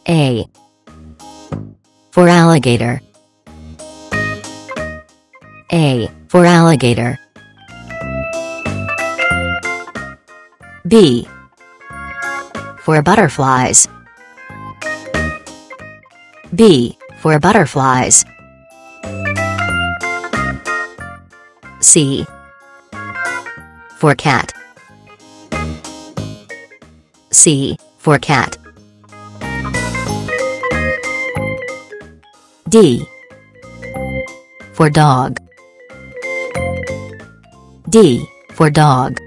A. For alligator. A. For alligator. B. For butterflies. B. For butterflies. C. For cat. C. For cat. D. For dog. D. For dog.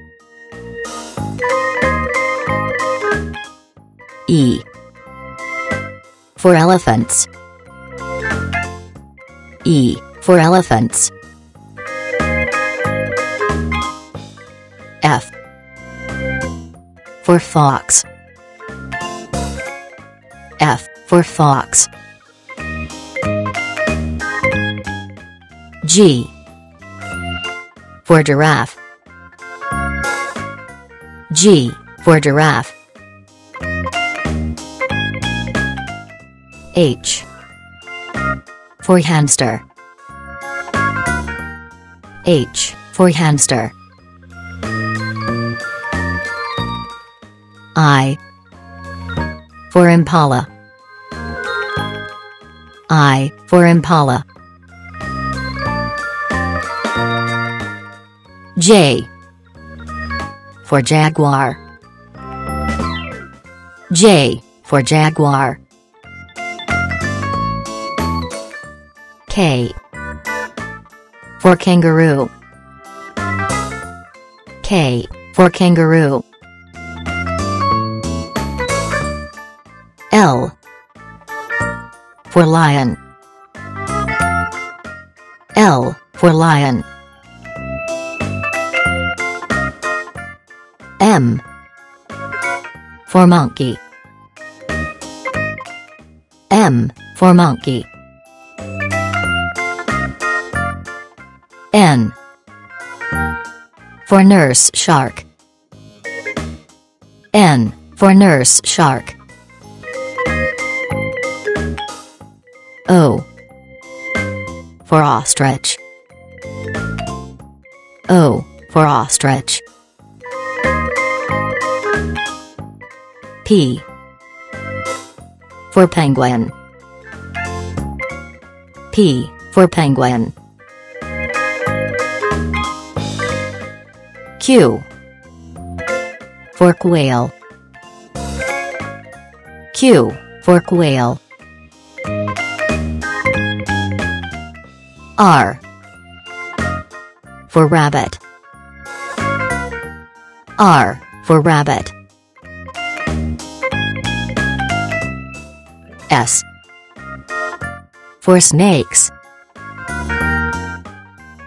E. For elephants. E. For elephants. F. For fox. F. For fox. G. For giraffe. G. For giraffe. H. For hamster. H. For hamster. I. For impala. I. For impala. J. For jaguar. J. For jaguar. K. For kangaroo. K. For kangaroo. L. For lion. L. For lion. M. For monkey. M. For monkey. N. For nurse shark. N. For nurse shark. O. For ostrich. O. For ostrich. P. For penguin. P. For penguin. Q. For quail. Q. For quail. R. For rabbit. R. For rabbit. S. For snakes.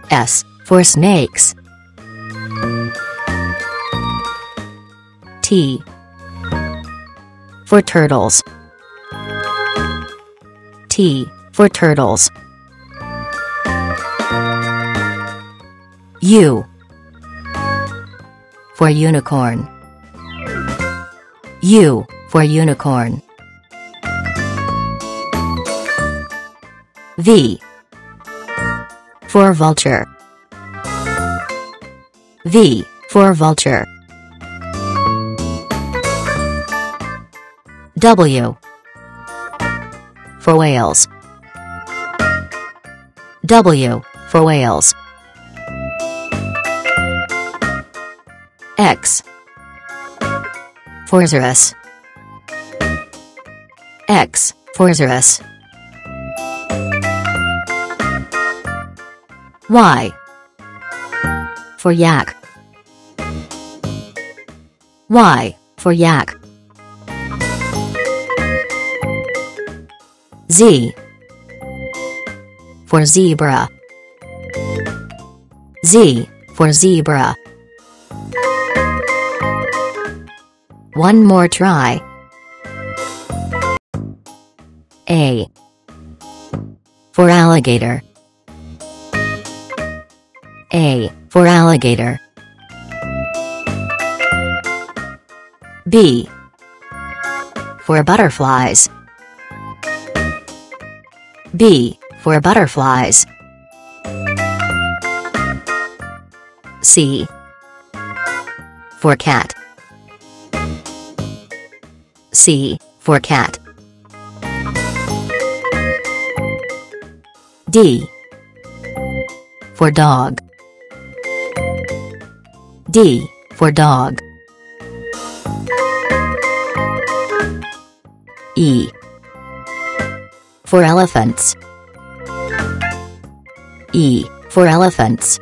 S. For snakes. T. For turtles. T. For turtles. U. For unicorn. U. For unicorn. V. For vulture. V. For vulture. W. For whales. W. For whales. X. For Xerus. X. For Xerus. Y. For yak. Y. For yak. Z. For zebra. Z. For zebra. One more try. A. For alligator. A. For alligator. B. for butterflies. B for butterflies. C for cat. C for cat. D for dog. D for dog. E for elephants. E for elephants.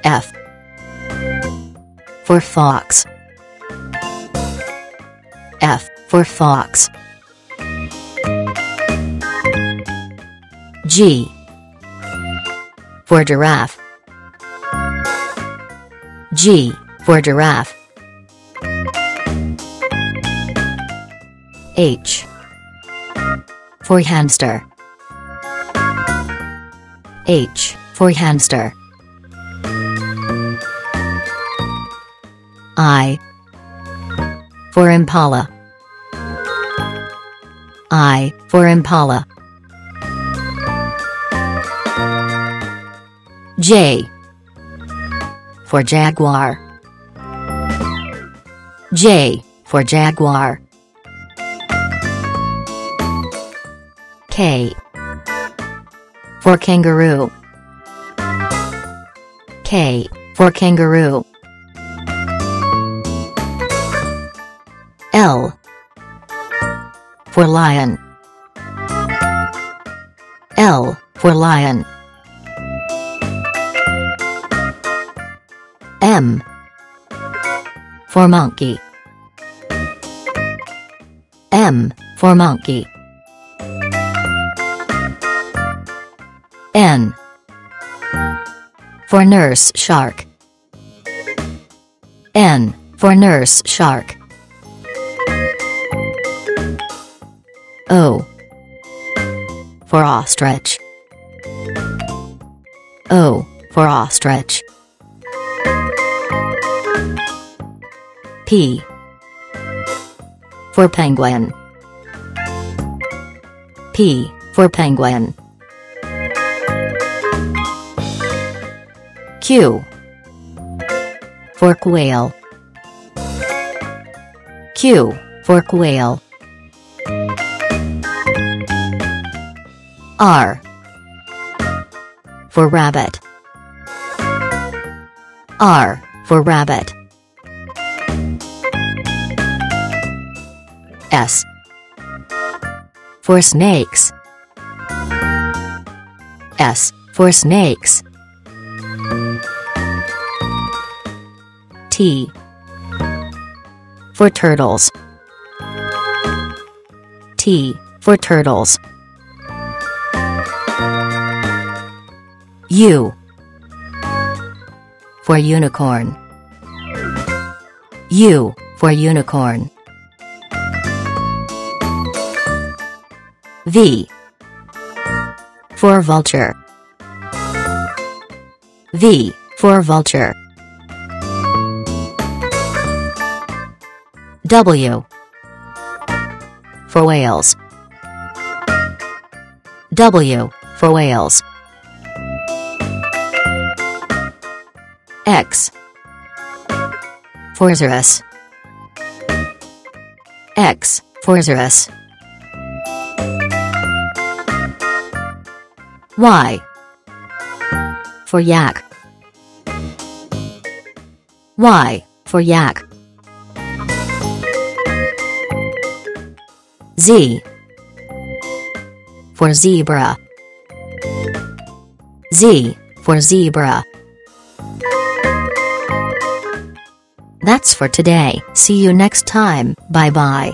F for fox. F for fox. G for giraffe. G for giraffe. H for hamster. H for hamster. I for impala. I for impala. J for jaguar. J for jaguar. K for kangaroo. K for kangaroo. L for lion. L for lion. M for monkey. M for monkey. N for nurse shark. N for nurse shark. O for ostrich. O for ostrich. P for penguin. P for penguin. Q for quail. Q for quail. R for rabbit. R for rabbit. S for snakes. S for snakes. T for turtles. T for turtles. U for unicorn. U for unicorn. V for vulture. V for vulture. W for whales. W for whales. X for Xerus. X for Xerus. Y for yak. Y for yak. Z for zebra. Z for zebra. That's for today. See you next time. Bye bye.